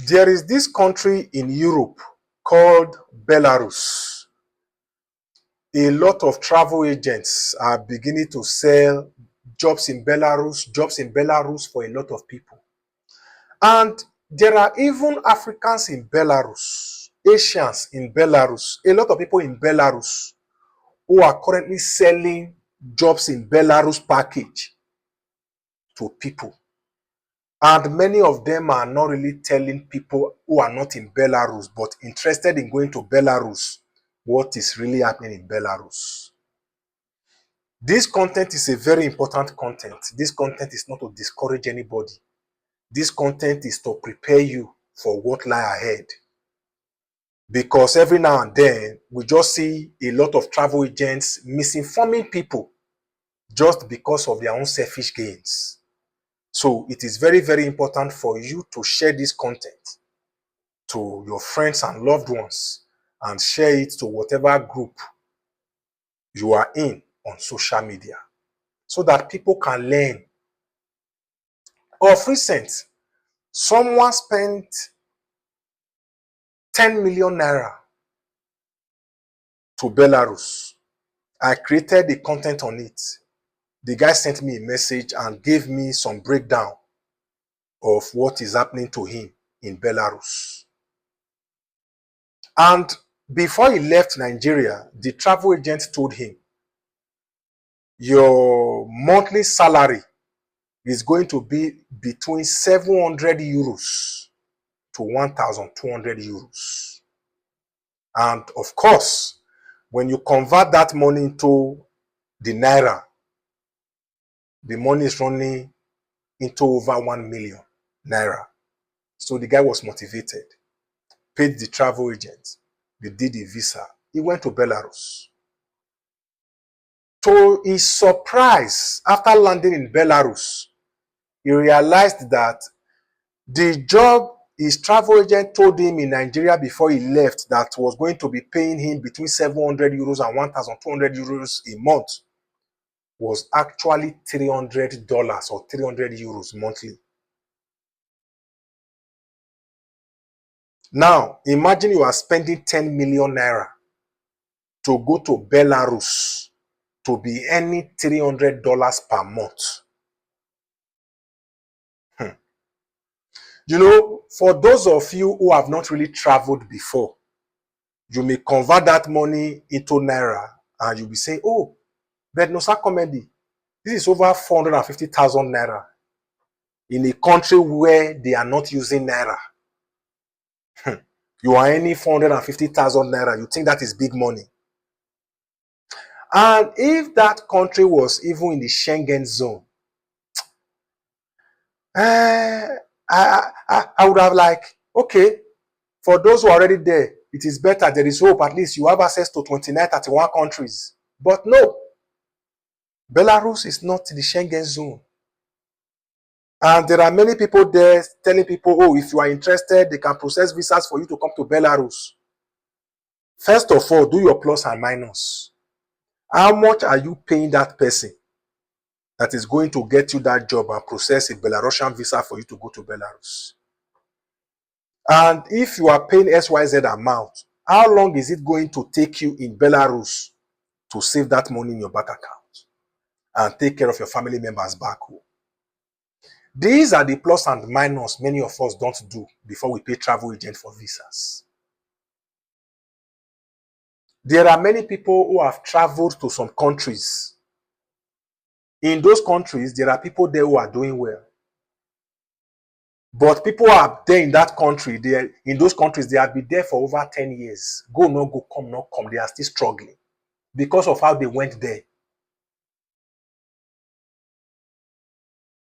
There is this country in Europe called Belarus. A lot of travel agents are beginning to sell jobs in Belarus for a lot of people. And there are even Africans in Belarus, Asians in Belarus, a lot of people in Belarus who are currently selling jobs in Belarus package to people. And many of them are not really telling people who are not in Belarus, but interested in going to Belarus, what is really happening in Belarus. This content is a very important content. This content is not to discourage anybody. This content is to prepare you for what lies ahead. Because every now and then, we just see a lot of travel agents misinforming people just because of their own selfish gains. So it is very, very important for you to share this content to your friends and loved ones and share it to whatever group you are in on social media so that people can learn. Of recent, someone spent 10 million naira to Belarus. I created the content on it. The guy sent me a message and gave me some breakdown of what is happening to him in Belarus. And before he left Nigeria, the travel agent told him, your monthly salary is going to be between 700 euros to 1,200 euros. And of course, when you convert that money into the naira, the money is running into over 1 million naira. So the guy was motivated, paid the travel agent, they did the visa. He went to Belarus. To his surprise, after landing in Belarus, he realized that the job his travel agent told him in Nigeria before he left that was going to be paying him between 700 euros and 1,200 euros a month was actually $300 or 300 euros monthly. Now, imagine you are spending 10 million naira to go to Belarus to be earning $300 per month. You know, for those of you who have not really traveled before, you may convert that money into naira and you'll be saying, oh, but no, sir, comedy. This is over 450,000 naira in a country where they are not using naira. You are earning 450,000 naira. You think that is big money. And if that country was even in the Schengen zone, I would have like, okay, for those who are already there, it is better. There is hope. At least you have access to 29, 31 countries. But no, Belarus is not in the Schengen zone. And there are many people there telling people, oh, if you are interested, they can process visas for you to come to Belarus. First of all, do your plus and minus. How much are you paying that person that is going to get you that job and process a Belarusian visa for you to go to Belarus? And if you are paying XYZ amount, how long is it going to take you in Belarus to save that money in your bank account and take care of your family members back home? These are the plus and minus many of us don't do before we pay travel agent for visas. There are many people who have traveled to some countries. In those countries, there are people there who are doing well. But people are there in that country, in those countries, they have been there for over 10 years. Go, no go, come, no come. They are still struggling because of how they went there.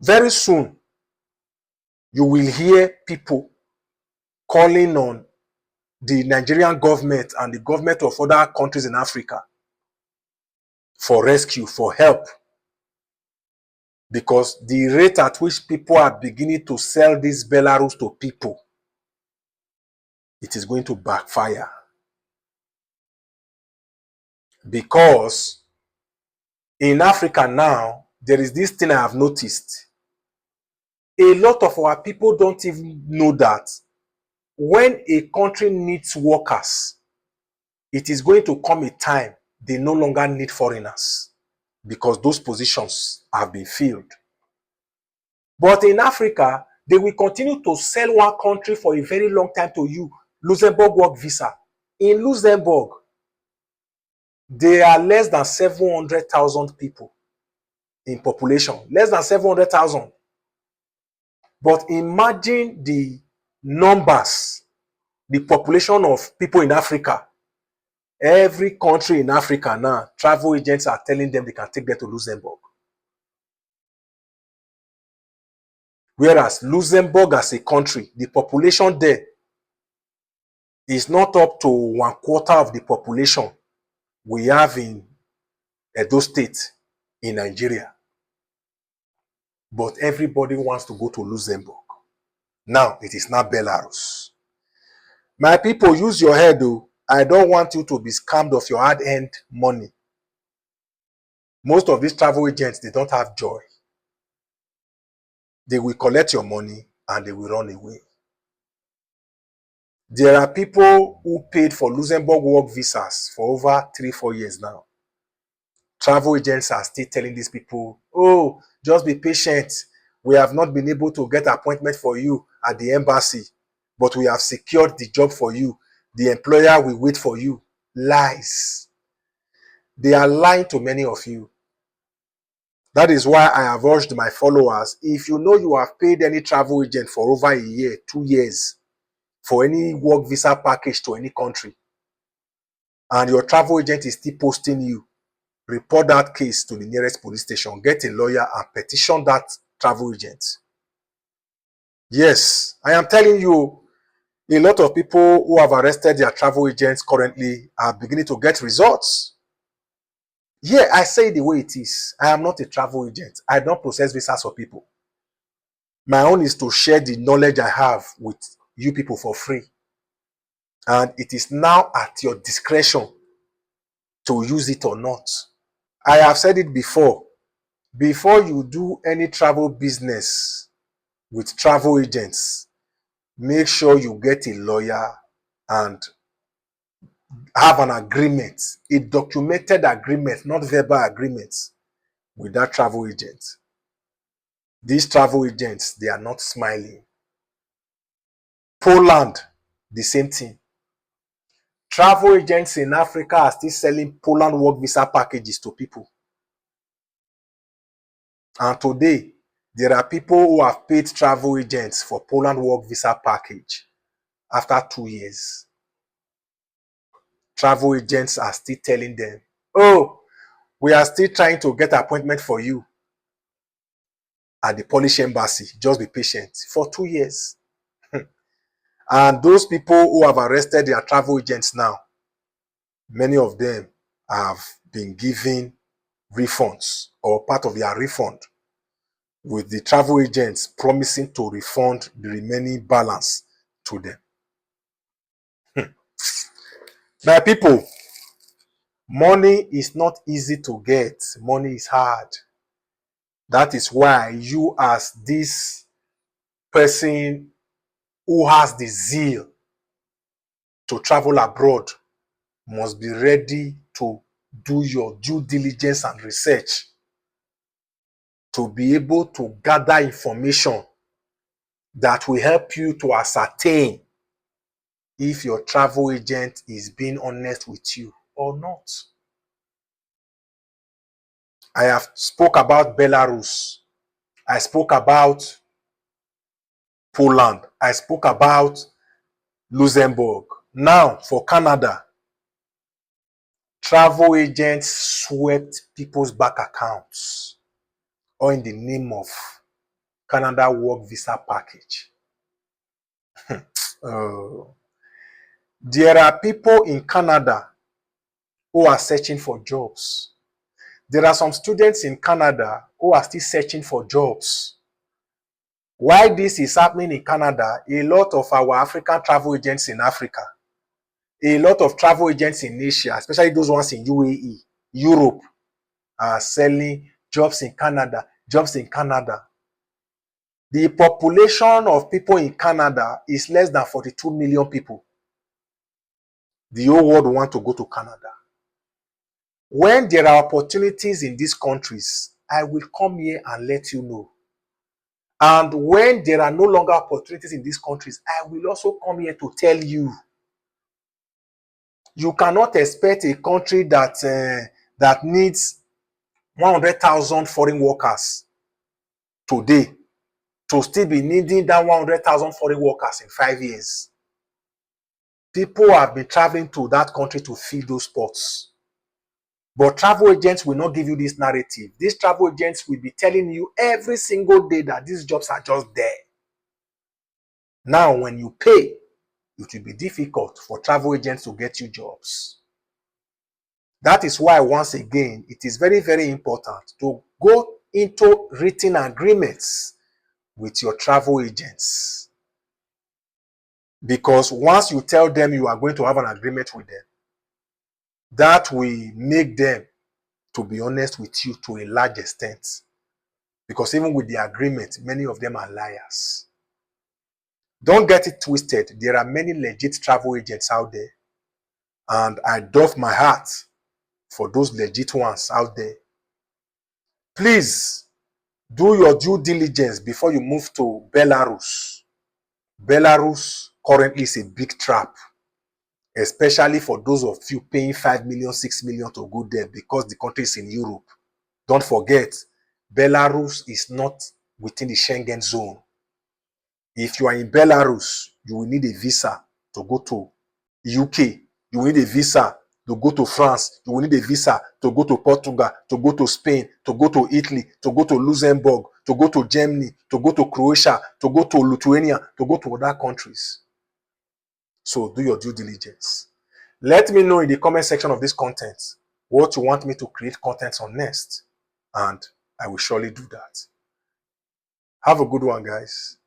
Very soon, you will hear people calling on the Nigerian government and the government of other countries in Africa for rescue, for help. Because the rate at which people are beginning to sell this Belarus to people, it is going to backfire. Because in Africa now, there is this thing I have noticed. A lot of our people don't even know that when a country needs workers, it is going to come a time they no longer need foreigners because those positions have been filled. But in Africa, they will continue to sell one country for a very long time to you. Luxembourg work visa. In Luxembourg, there are less than 700,000 people in population. Less than 700,000. But imagine the numbers, the population of people in Africa. Every country in Africa now, travel agents are telling them they can take them to Luxembourg. Whereas Luxembourg as a country, the population there is not up to 1/4 of the population we have in Edo State in Nigeria. But everybody wants to go to Luxembourg. Now, it is not Belarus. My people, use your head though. I don't want you to be scammed of your hard-earned money. Most of these travel agents, they don't have joy. They will collect your money and they will run away. There are people who paid for Luxembourg work visas for over 3-4 years now. Travel agents are still telling these people, oh, just be patient. We have not been able to get an appointment for you at the embassy, but we have secured the job for you. The employer will wait for you. Lies. They are lying to many of you. That is why I have urged my followers, if you know you have paid any travel agent for over a year, 2 years, for any work visa package to any country, and your travel agent is still posting you, report that case to the nearest police station, get a lawyer and petition that travel agent. Yes, I am telling you, a lot of people who have arrested their travel agents currently are beginning to get results. Yeah, I say the way it is. I am not a travel agent. I don't process visas for people. My own is to share the knowledge I have with you people for free. And it is now at your discretion to use it or not. I have said it before. Before you do any travel business with travel agents, make sure you get a lawyer and have an agreement, a documented agreement, not verbal agreements with that travel agent. These travel agents, they are not smiling. Poland, the same thing. Travel agents in Africa are still selling Poland work visa packages to people. And today, there are people who have paid travel agents for Poland work visa package after 2 years. Travel agents are still telling them, oh, we are still trying to get an appointment for you at the Polish embassy. Just be patient. For 2 years. And those people who have arrested their travel agents now, many of them have been given refunds or part of their refund, with the travel agents promising to refund the remaining balance to them. My people, money is not easy to get. Money is hard. That is why you, as this person who has the zeal to travel abroad, must be ready to do your due diligence and research to be able to gather information that will help you to ascertain if your travel agent is being honest with you or not. I have spoke about Belarus. I spoke about Poland. I spoke about Luxembourg. Now, for Canada, travel agents swept people's bank accounts, all in the name of Canada work visa package. There are people in Canada who are searching for jobs. There are some students in Canada who are still searching for jobs. Why this is happening in Canada, a lot of our African travel agents in Africa, a lot of travel agents in Asia, especially those ones in UAE, Europe, are selling jobs in Canada, jobs in Canada. The population of people in Canada is less than 42 million people. The whole world want to go to Canada. When there are opportunities in these countries, I will come here and let you know. And when there are no longer opportunities in these countries, I will also come here to tell you. You cannot expect a country that needs 100,000 foreign workers today to still be needing that 100,000 foreign workers in 5 years. People have been traveling to that country to fill those spots. But travel agents will not give you this narrative. These travel agents will be telling you every single day that these jobs are just there. Now, when you pay, it will be difficult for travel agents to get you jobs. That is why, once again, it is very, very important to go into written agreements with your travel agents. Because once you tell them you are going to have an agreement with them, that will make them to be honest with you to a large extent. Because even with the agreement, many of them are liars. Don't get it twisted. There are many legit travel agents out there. And I doff my hat for those legit ones out there. Please do your due diligence before you move to Belarus. Belarus currently is a big trap, especially for those of you paying 5 million, 6 million to go there because the country is in Europe. Don't forget, Belarus is not within the Schengen zone. If you are in Belarus, you will need a visa to go to UK. You will need a visa to go to France. You will need a visa to go to Portugal, to go to Spain, to go to Italy, to go to Luxembourg, to go to Germany, to go to Croatia, to go to Lithuania, to go to other countries. So do your due diligence. Let me know in the comment section of this content what you want me to create content on next, and I will surely do that. Have a good one, guys.